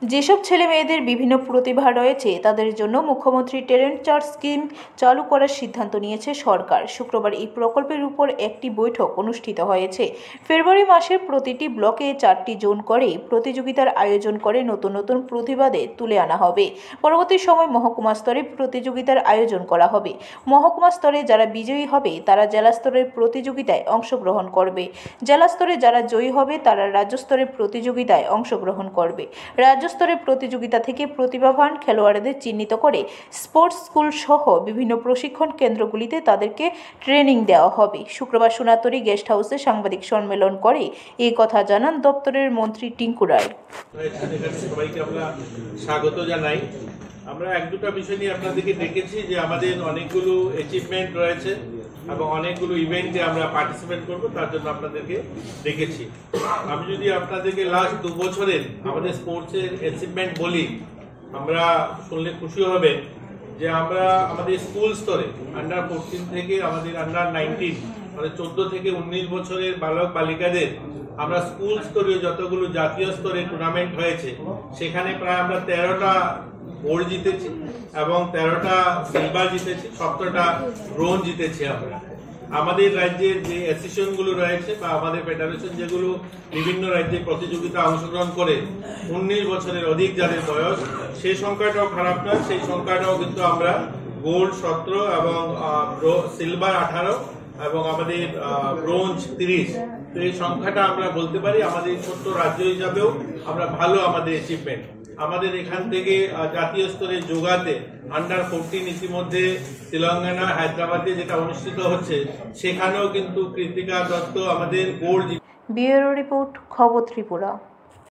যেসব ছেলে মেয়েদের বিভিন্ন প্রতিভা রয়েছে তাদের জন্য মুখ্যমন্ত্রী ট্যালেন্ট সার্চ স্কিম চালু করার সিদ্ধান্ত নিয়েছে সরকার। শুক্রবার এই প্রকল্পের উপর একটি বৈঠক অনুষ্ঠিত হয়েছে। ফেব্রুয়ারি মাসের প্রতিটি ব্লকে 4টি জোন করে প্রতিযোগিতার আয়োজন করে নতুন নতুন প্রতিভাদের তুলে আনা হবে। পরবর্তী সময় মহকুমা স্তরে প্রতিযোগিতার আয়োজন করা হবে। মহকুমা স্তরে যারা বিজয়ী হবে তারা জেলা স্তরের প্রতিযোগিতায় অংশগ্রহণ করবে। জেলা স্তরে যারা জয়ী হবে তারা রাজ্য স্তরের প্রতিযোগিতায় অংশগ্রহণ করবে। রাজ্য স্তরের প্রতিযোগিতা থেকে প্রতিভাবান খেলোয়াড়দের চিহ্নিত করে স্পোর্টস স্কুল সহ বিভিন্ন প্রশিক্ষণ কেন্দ্রগুলিতে তাদেরকে ট্রেনিং দেওয়া হবে। শুক্রবার সোনাতরি গেস্ট হাউসে সাংবাদিক সম্মেলন করে এই কথা জানান দপ্তরের মন্ত্রী টিঙ্কু রায়। সবাইকে আমরা স্বাগত জানাই। আমরা এক দুটা বিষয় নিয়ে আপনাদেরকে দেখেছি যে আমাদের অনেকগুলো অ্যাচিভমেন্ট রয়েছে এবং অনেকগুলো ইভেন্টে আমরা পার্টিসিপেট করব, তার জন্য আপনাদেরকে দেখেছি। আমি যদি আপনাদেরকে লাস্ট 2 বছরের আমাদের স্পোর্টসের অ্যাচিভমেন্ট বলি, আমরা শুনলে খুশি হবেন যে আমরা আমাদের স্কুল স্তরে আন্ডার 14 থেকে আমাদের আন্ডার 19 মানে 14 থেকে 19 বছরের বালক বালিকাদের আমরা স্কুল স্তরীয় যতগুলো জাতীয় স্তরে টুর্নামেন্ট হয়েছে সেখানে প্রায় আমরা 13টা গোল্ড জিতেছি এবং 13টা সিলভার জিতেছি, 17টা ব্রোঞ্জ জিতেছি। আমরা আমাদের রাজ্যের যে অ্যাসোসিয়েশন গুলো রয়েছে বা আমাদের ফেডারেশন যেগুলো বিভিন্ন রাজ্যে প্রতিযোগিতা অংশগ্রহণ করে 19 বছরের অধিক যাদের বয়স, সেই সংখ্যাটাও খারাপ নয়। সেই সংখ্যাটাও কিন্তু আমরা গোল্ড 17 এবং সিলভার 18 এবং আমাদের ব্রোঞ্জ 30। তো এই সংখ্যাটা আমরা বলতে পারি আমাদের ছোট্ট রাজ্য হিসাবেও আমরা ভালো আমাদের অ্যাচিভমেন্ট। আমাদের এখান থেকে জাতীয় স্তরে যোগাতে আন্ডার 14 ইতিমধ্যে তেলেঙ্গানা হায়দ্রাবাদে যেটা অনুষ্ঠিত হচ্ছে সেখানেও কিন্তু কৃতিকা দত্ত আমাদের গোল্ড। ব্যুরো রিপোর্ট, খবর ত্রিপুরা।